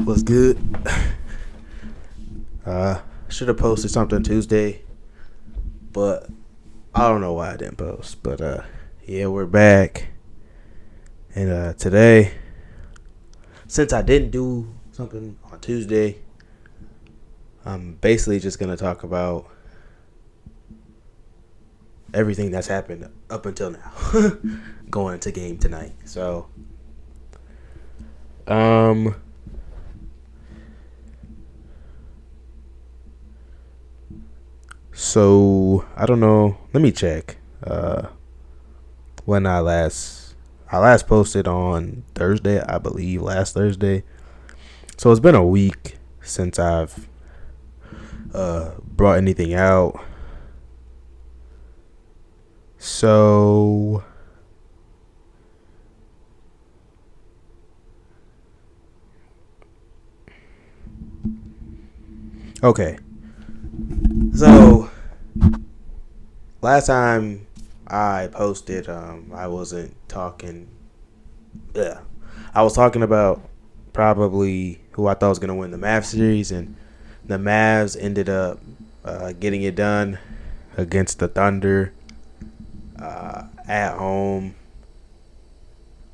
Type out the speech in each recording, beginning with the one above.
Was good. Should have posted something Tuesday, but I don't know why I didn't post. But yeah, we're back, and today, since I didn't do something on Tuesday, I'm basically just gonna talk about everything that's happened up until now, going into game tonight. So I don't know. Let me check. When I last posted on Thursday, I believe last Thursday. So it's been a week since I've brought anything out. So okay. So last time I posted, I wasn't talking. Yeah, I was talking about probably who I thought was gonna win the Mavs series, and the Mavs ended up getting it done against the Thunder at home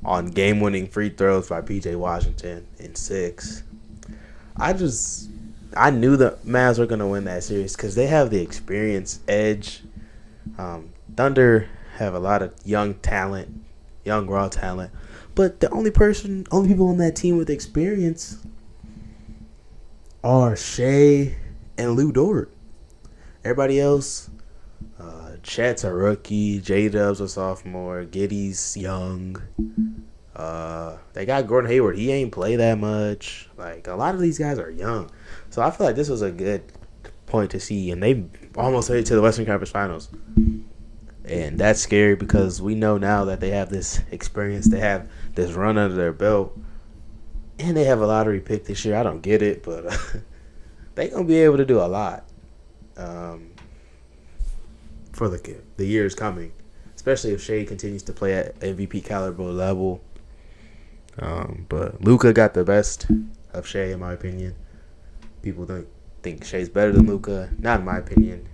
on game-winning free throws by P.J. Washington in 6. I knew the Mavs were gonna win that series because they have the experience edge. Thunder have a lot of young talent, young raw talent, but the only people on that team with experience are Shea and Lou Dort. Everybody else, Chet's a rookie, J-Dub's a sophomore, Giddy's young. They got Gordon Hayward. He ain't play that much. Like, a lot of these guys are young. So I feel like this was a good point to see. And they almost made it to the Western Conference Finals. And that's scary because we know now that they have this experience. They have this run under their belt. And they have a lottery pick this year. I don't get it, but they're going to be able to do a lot for the years coming. Especially if Shea continues to play at MVP caliber level. But Luka got the best of Shea, in my opinion. People don't think Shea's better than Luka. Not in my opinion.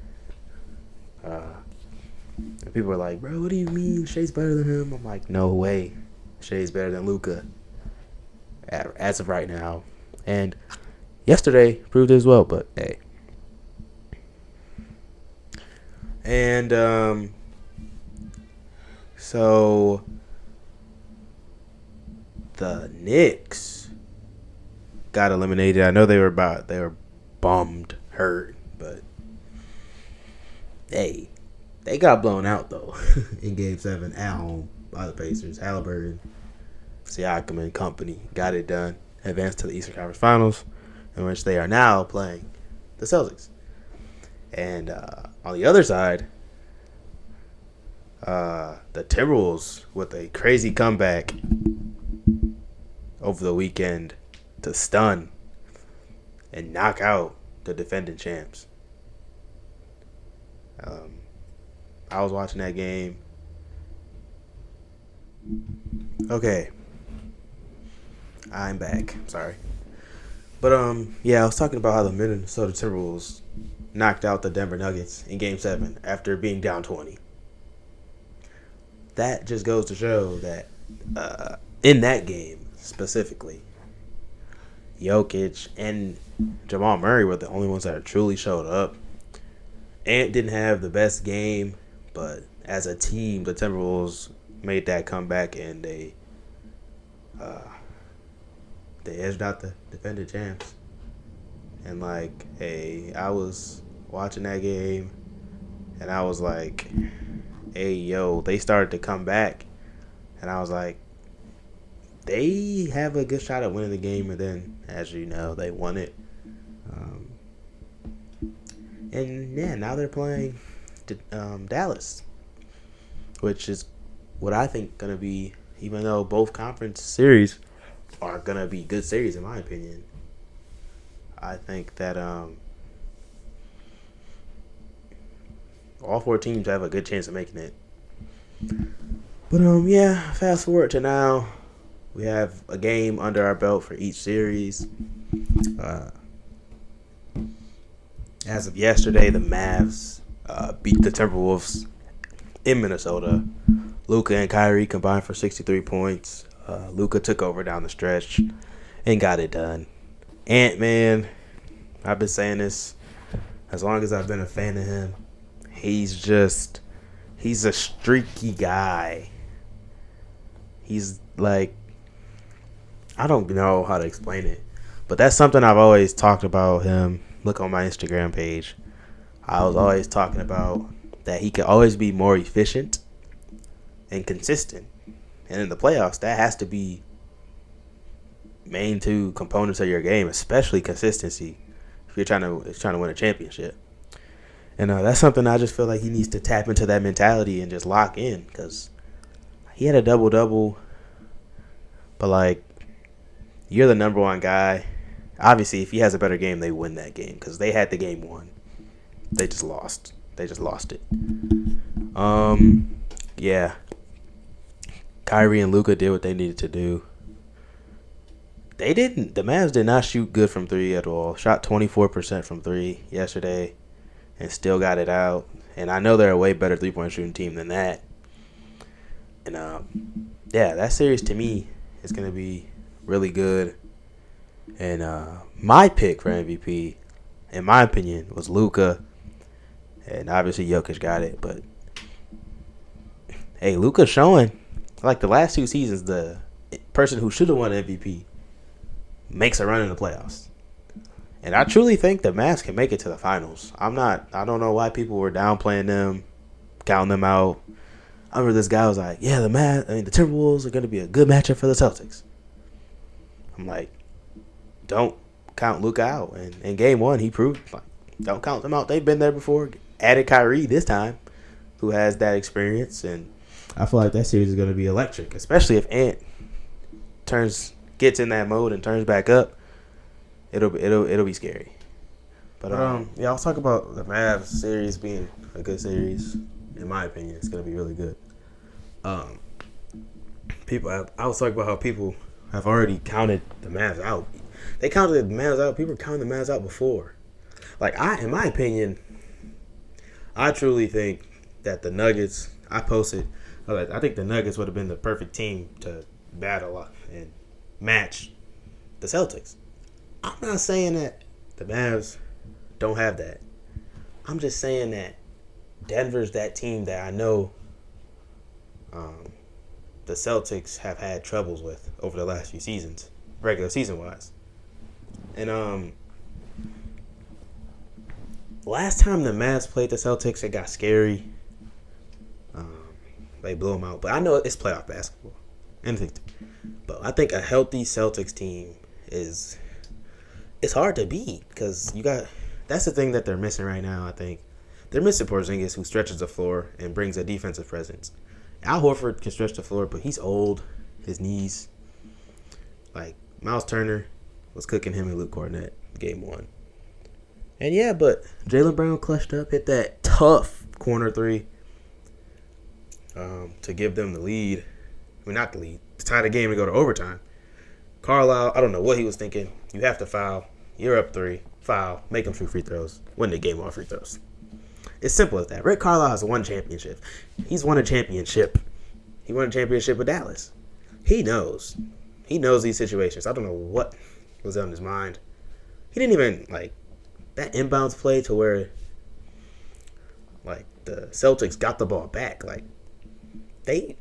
And people are like, bro, what do you mean Shea's better than him? I'm like, no way. Shea's better than Luka as of right now. And yesterday proved it as well, but hey. And so the Knicks got eliminated. I know they were bummed, hurt, but hey, they got blown out though in Game 7 at home by the Pacers. Halliburton, Siakam, and company got it done. Advanced to the Eastern Conference Finals, in which they are now playing the Celtics. And on the other side, the Timberwolves with a crazy comeback over the weekend to stun and knock out the defending champs. I was watching that game. Okay. I'm back. Sorry. But yeah, I was talking about how the Minnesota Timberwolves knocked out the Denver Nuggets in Game 7 after being down 20. That just goes to show that in that game specifically, Jokic and Jamal Murray were the only ones that truly showed up. Ant didn't have the best game, but as a team, the Timberwolves made that comeback and they edged out the defending champs. And like, hey, I was watching that game and I was like, hey, yo, they started to come back. And I was like, they have a good shot at winning the game. And then, as you know, they won it. And, yeah, now they're playing Dallas, which is what I think going to be, even though both conference series are going to be good series, in my opinion. I think that all 4 teams have a good chance of making it. But yeah, fast forward to now. We have a game under our belt for each series. As of yesterday, the Mavs beat the Timberwolves in Minnesota. Luka and Kyrie combined for 63 points. Luka took over down the stretch and got it done. Ant-Man, I've been saying this as long as I've been a fan of him. He's a streaky guy. He's like, I don't know how to explain it, but that's something I've always talked about him. Look on my Instagram page. I was always talking about that he could always be more efficient and consistent. And in the playoffs, that has to be main two components of your game, especially consistency if you're trying to win a championship. And that's something I just feel like he needs to tap into that mentality and just lock in, because he had a double-double, but like, you're the number one guy. Obviously, if he has a better game, they win that game because they had the game won. They just lost. It. Yeah. Kyrie and Luka did what they needed to do. The Mavs did not shoot good from three at all. Shot 24% from three yesterday and still got it out. And I know they're a way better three-point shooting team than that. And, yeah, that series to me is going to be really good. And my pick for MVP, in my opinion, was Luka. And obviously Jokic got it. But, hey, Luka's showing, like the last two seasons, the person who should have won MVP makes a run in the playoffs. And I truly think the Mavs can make it to the finals. I don't know why people were downplaying them, counting them out. I remember this guy was like, yeah, the Timberwolves are going to be a good matchup for the Celtics. I'm like, don't count Luka out. And in game one, he proved, like, don't count them out. They've been there before. Added Kyrie this time, who has that experience. And I feel like that series is going to be electric, especially if Ant gets in that mode and turns back up. It'll be scary. But yeah, I'll talk about the Mavs series being a good series. In my opinion, it's going to be really good. I was talking about how people have already counted the Mavs out. They counted the Mavs out. People were counting the Mavs out before. Like, in my opinion, I truly think that the Nuggets, I think the Nuggets would have been the perfect team to battle and match the Celtics. I'm not saying that the Mavs don't have that. I'm just saying that Denver's that team that I know the Celtics have had troubles with over the last few seasons, regular season-wise. And last time the Mavs played the Celtics, it got scary. They blew them out. But I know it's playoff basketball. But I think a healthy Celtics team it's hard to beat, because that's the thing that they're missing right now. I think they're missing Porzingis, who stretches the floor and brings a defensive presence. Al Horford can stretch the floor, but he's old, his knees. Like, Miles Turner was cooking him and Luke Cornett game one. And yeah, but Jaylen Brown clutched up, hit that tough corner three to give them the lead. I mean, not the lead, to tie the game and go to overtime. Carlisle, I don't know what he was thinking. You have to foul. You're up 3. Foul. Make them shoot free throws. Win the game off free throws. It's simple as that. Rick Carlisle has won championship. He's won a championship. He won a championship with Dallas. He knows. He knows these situations. I don't know what was on his mind. He didn't even, like, that inbounds play to where, like, the Celtics got the ball back. Like, they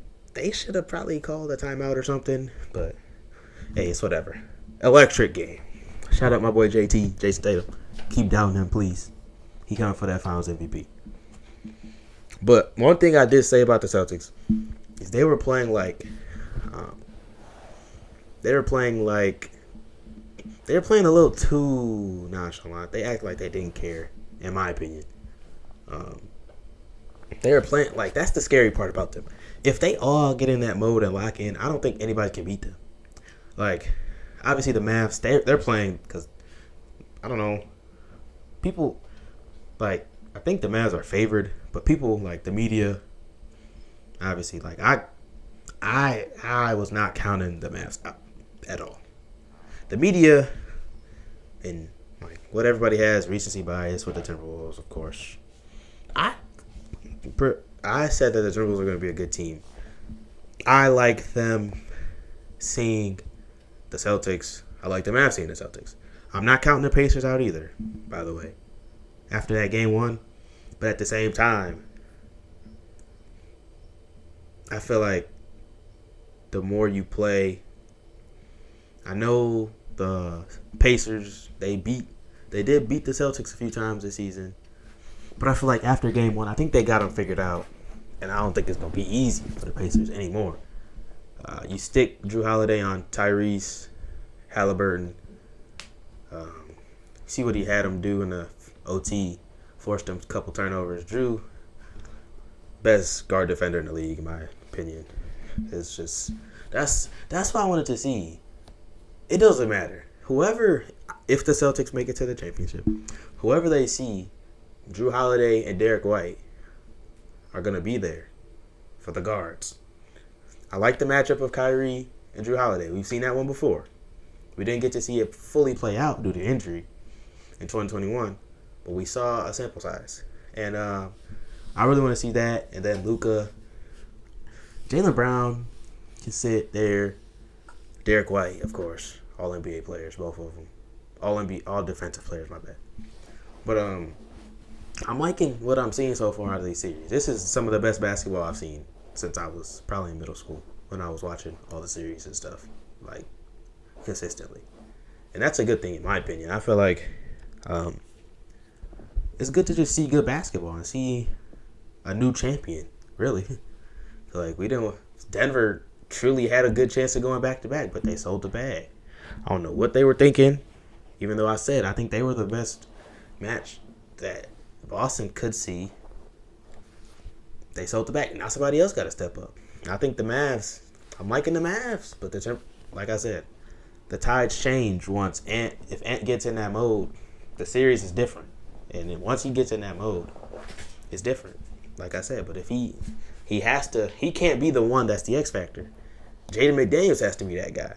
should have probably called a timeout or something. But, hey, it's whatever. Electric game. Shout out my boy JT, Jason Tatum. Keep down him, please. He coming for that Finals MVP. But one thing I did say about the Celtics is they were playing like a little too nonchalant. They act like they didn't care, in my opinion. They were playing like, that's the scary part about them. If they all get in that mode and lock in, I don't think anybody can beat them. Like, obviously the Mavs, they're playing because, I don't know, people, like, I think the Mavs are favored, but people, like, the media, obviously, like, I was not counting the Mavs out at all. The media and like what everybody has recency bias with the Timberwolves, of course. I said that the Timberwolves are going to be a good team. I like them seeing the Celtics. I like the Mavs seeing the Celtics. I'm not counting the Pacers out either, by the way, after that game one. But at the same time, I feel like the more you play, I know the Pacers, they did beat the Celtics a few times this season. But I feel like after game one, I think they got them figured out. And I don't think it's going to be easy for the Pacers anymore. You stick Drew Holiday on Tyrese Halliburton. See what he had him do in the OT. Forced him a couple turnovers. Drew, best guard defender in the league, in my opinion. It's just, that's what I wanted to see. It doesn't matter. If the Celtics make it to the championship, whoever they see, Drew Holiday and Derek White are going to be there for the guards. I like the matchup of Kyrie and Drew Holiday. We've seen that one before. We didn't get to see it fully play out due to injury in 2021, but we saw a sample size. And I really want to see that. And then Luka, Jaylen Brown can sit there. Derek White, of course, all NBA players, both of them. All defensive players, my bad. But I'm liking what I'm seeing so far out of these series. This is some of the best basketball I've seen since I was probably in middle school when I was watching all the series and stuff, like, consistently. And that's a good thing in my opinion. I feel like it's good to just see good basketball and see a new champion, really. Like, Denver truly had a good chance of going back-to-back, but they sold the bag. I don't know what they were thinking, even though I think they were the best match that Boston could see. They sold the bag. Now somebody else got to step up. I think the Mavs, I'm liking the Mavs, but like I said, the tides change once if Ant gets in that mode, the series is different. And then once he gets in that mode, it's different. Like I said, but if he can't be the one that's the X factor. Jaden McDaniels has to be that guy.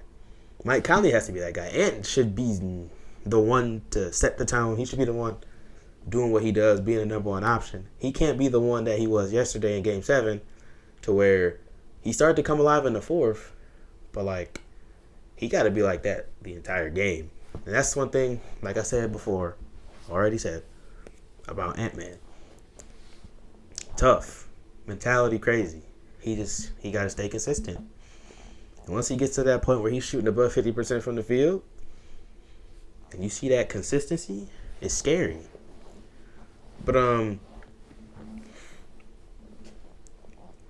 Mike Conley has to be that guy. Ant should be the one to set the tone. He should be the one doing what he does, being the number one option. He can't be the one that he was yesterday in Game 7 to where he started to come alive in the fourth, but, like, he got to be like that the entire game. And that's one thing, like I said before, already said, about Ant-Man. Tough. Mentality crazy. He got to stay consistent. And once he gets to that point where he's shooting above 50% from the field, and you see that consistency, it's scary. But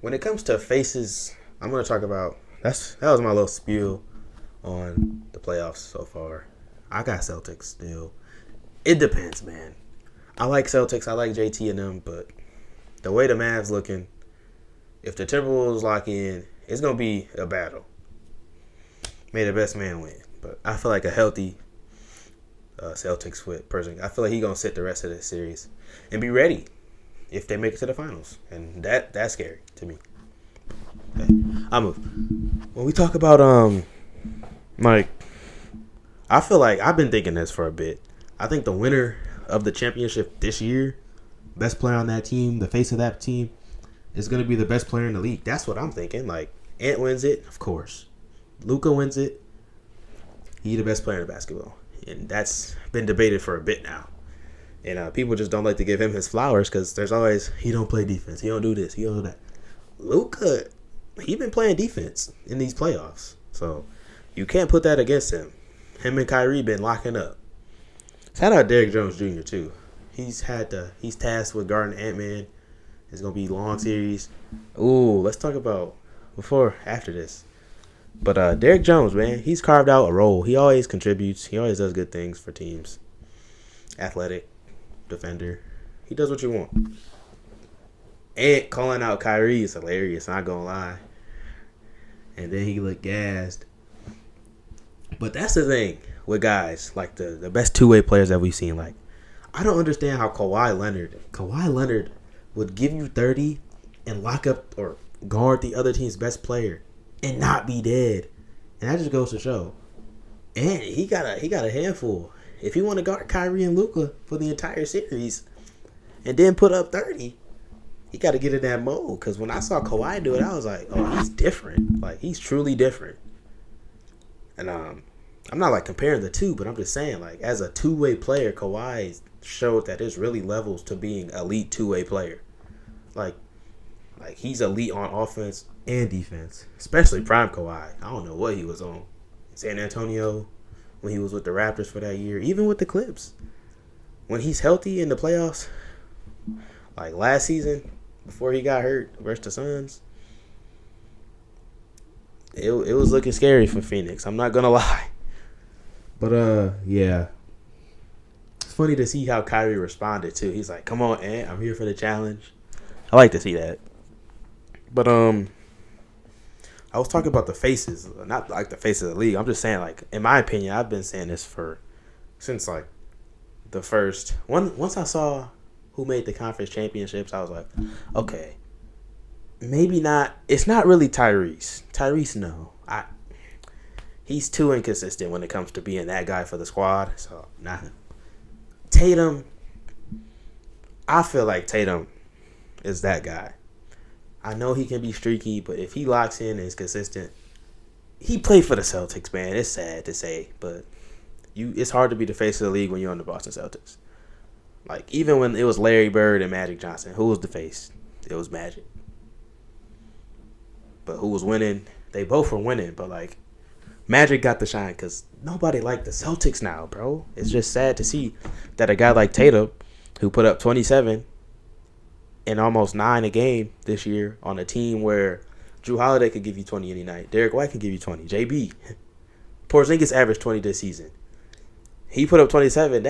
when it comes to faces, I'm going to talk about that was my little spiel on the playoffs so far. I got Celtics still. It depends, man. I like Celtics. I like JT and them, but the way the Mavs looking, if the Timberwolves lock in, it's going to be a battle. May the best man win. But I feel like a healthy Celtics person, I feel like he's going to sit the rest of this series and be ready if they make it to the finals. And that's scary to me. Okay, I'll move. When we talk about, like, I feel like I've been thinking this for a bit. I think the winner of the championship this year, best player on that team, the face of that team, is going to be the best player in the league. That's what I'm thinking. Like, Ant wins it, of course. Luka wins it. He's the best player in basketball. And that's been debated for a bit now. And people just don't like to give him his flowers because there's always, he don't play defense. He don't do this. He don't do that. Luka, he been playing defense in these playoffs. So you can't put that against him. Him and Kyrie been locking up. Shout out Derrick Jones Jr. too. He's tasked with guarding Ant-Man. It's going to be a long series. Ooh, let's talk about after this. But Derrick Jones, man, he's carved out a role. He always contributes. He always does good things for teams. Athletic, defender. He does what you want. And calling out Kyrie is hilarious, not going to lie. And then he looked gassed. But that's the thing with guys, like the best two-way players that we've seen. Like, I don't understand how Kawhi Leonard would give you 30 and lock up or guard the other team's best player and not be dead. And that just goes to show. And he got a handful. if you want to guard Kyrie and Luka for the entire series and then put up 30, he got to get in that mode. Because when I saw Kawhi do it, I was like, oh, he's different. Like, he's truly different. And I'm not, like, comparing the two, but I'm just saying, like, as a two-way player, Kawhi showed that there's really levels to being elite two-way player. Like he's elite on offense and defense, especially prime Kawhi. I don't know what he was on. San Antonio, when he was with the Raptors for that year, even with the Clips. When he's healthy in the playoffs, like last season, before he got hurt versus the Suns, it was looking scary for Phoenix. I'm not going to lie. But, yeah. It's funny to see how Kyrie responded, too. He's like, come on, Ant, I'm here for the challenge. I like to see that. But, I was talking about the faces, not like the faces of the league. I'm just saying, like, in my opinion, I've been saying this since, like, the first. Once I saw who made the conference championships, I was like, okay, maybe not. It's not really Tyrese. Tyrese, no. He's too inconsistent when it comes to being that guy for the squad. So, not him. Tatum, I feel like Tatum is that guy. I know he can be streaky, but if he locks in and is consistent, he played for the Celtics, man. It's sad to say, but it's hard to be the face of the league when you're on the Boston Celtics. Like, even when it was Larry Bird and Magic Johnson, who was the face? It was Magic. But who was winning? They both were winning, but, like, Magic got the shine because nobody liked the Celtics now, bro. It's just sad to see that a guy like Tatum, who put up 27 and almost 9 a game this year on a team where Drew Holiday could give you 20 any night. Derek White could give you 20. JB. Porzingis averaged 20 this season. He put up 27.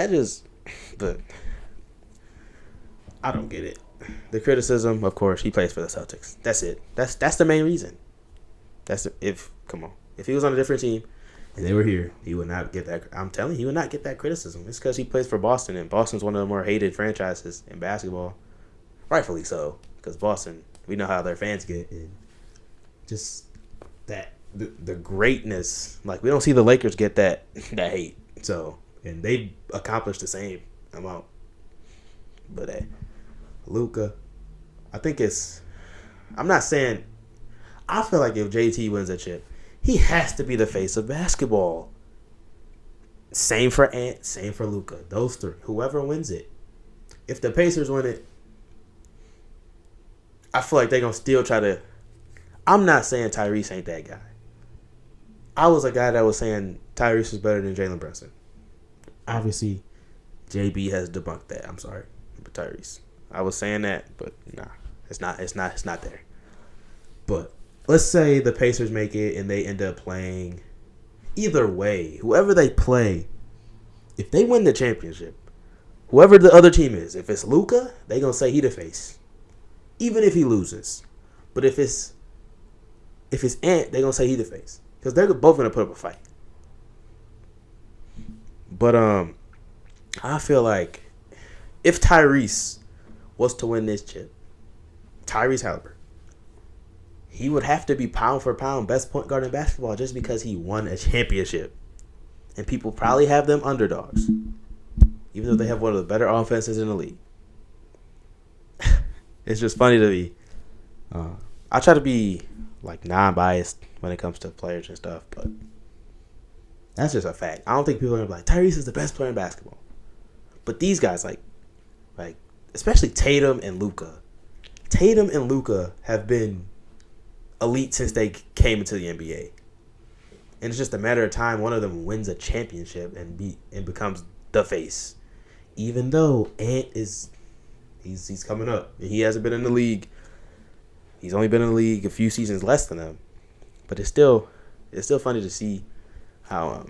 But I don't get it. The criticism, of course, he plays for the Celtics. That's it. That's the main reason. Come on. If he was on a different team and they were here, he would not get that. I'm telling you, he would not get that criticism. It's because he plays for Boston, and Boston's one of the more hated franchises in basketball. Rightfully so, because Boston, we know how their fans get, and just that the greatness. Like, we don't see the Lakers get that hate. So, and they accomplished the same amount. But Luka, I think I'm not saying. I feel like if JT wins a chip, he has to be the face of basketball. Same for Ant, same for Luka. Those three, whoever wins it. If the Pacers win it, I feel like they're going to still try to. I'm not saying Tyrese ain't that guy. I was a guy that was saying Tyrese is better than Jalen Brunson. Obviously, JB has debunked that. I'm sorry, but Tyrese. I was saying that, but nah, it's not there. But let's say the Pacers make it and they end up playing. Either way, whoever they play, if they win the championship, whoever the other team is, if it's Luka, they gonna say he the face. Even if he loses. But if it's Ant, they're going to say he the face. Because they're both going to put up a fight. But I feel like if Tyrese was to win this chip, Tyrese Halliburton, he would have to be pound for pound best point guard in basketball just because he won a championship. And people probably have them underdogs. Even though they have one of the better offenses in the league. It's just funny to me. I try to be like non-biased when it comes to players and stuff, but that's just a fact. I don't think people are gonna be like Tyrese is the best player in basketball. But these guys, like especially Tatum and Luka. Tatum and Luka have been elite since they came into the NBA, and it's just a matter of time one of them wins a championship and becomes the face. Even though Ant is. He's coming up. He hasn't been in the league. He's only been in the league a few seasons less than them. But it's still funny to see how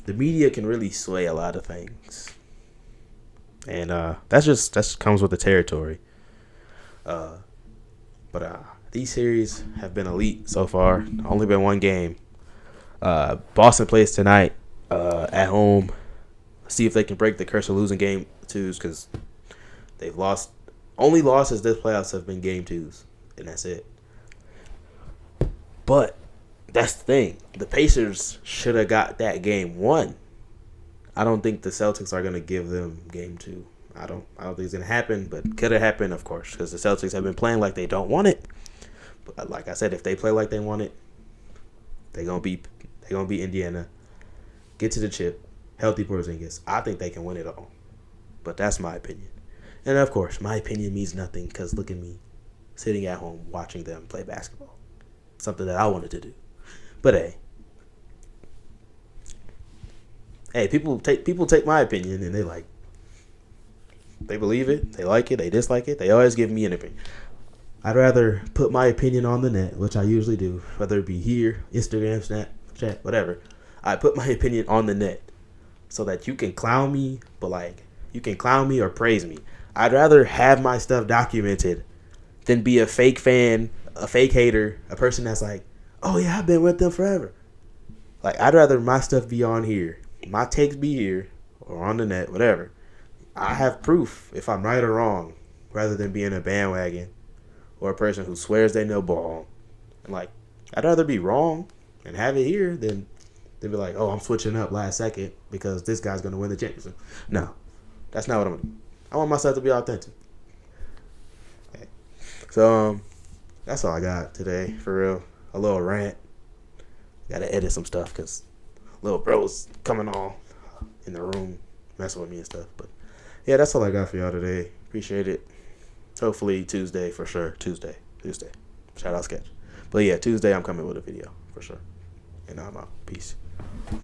the media can really sway a lot of things. And that comes with the territory. But these series have been elite so far. Only been one game. Boston plays tonight at home. See if they can break the curse of losing game twos, because they've lost. Only losses this playoffs have been game twos, and that's it. But that's the thing. The Pacers should have got that game won. I don't think the Celtics are gonna give them game 2. I don't think it's gonna happen, but could it happen? Of course, because the Celtics have been playing like they don't want it. But like I said, if they play like they want it, they gonna beat Indiana, get to the chip, healthy Porzingis. I think they can win it all. But that's my opinion. And of course, my opinion means nothing because look at me, sitting at home watching them play basketball. Something that I wanted to do. But hey, people take my opinion and they believe it, they like it, they dislike it. They always give me an opinion. I'd rather put my opinion on the net, which I usually do, whether it be here, Instagram, Snapchat, whatever. I put my opinion on the net so that you can clown me, but you can clown me or praise me. I'd rather have my stuff documented than be a fake fan, a fake hater, a person that's like, oh yeah, I've been with them forever. I'd rather my stuff be on here, my takes be here, or on the net, whatever. I have proof if I'm right or wrong, rather than being a bandwagon or a person who swears they know ball. And I'd rather be wrong and have it here than be like, oh, I'm switching up last second because this guy's gonna win the championship. No, that's not what I'm gonna do. I want myself to be authentic. Okay. So that's all I got today, for real. A little rant. Gotta edit some stuff because little bro's coming all in the room messing with me and stuff. But yeah, that's all I got for y'all today. Appreciate it. Hopefully Tuesday for sure. Tuesday. Shout out Sketch. But yeah, Tuesday I'm coming with a video for sure. And I'm out. Peace.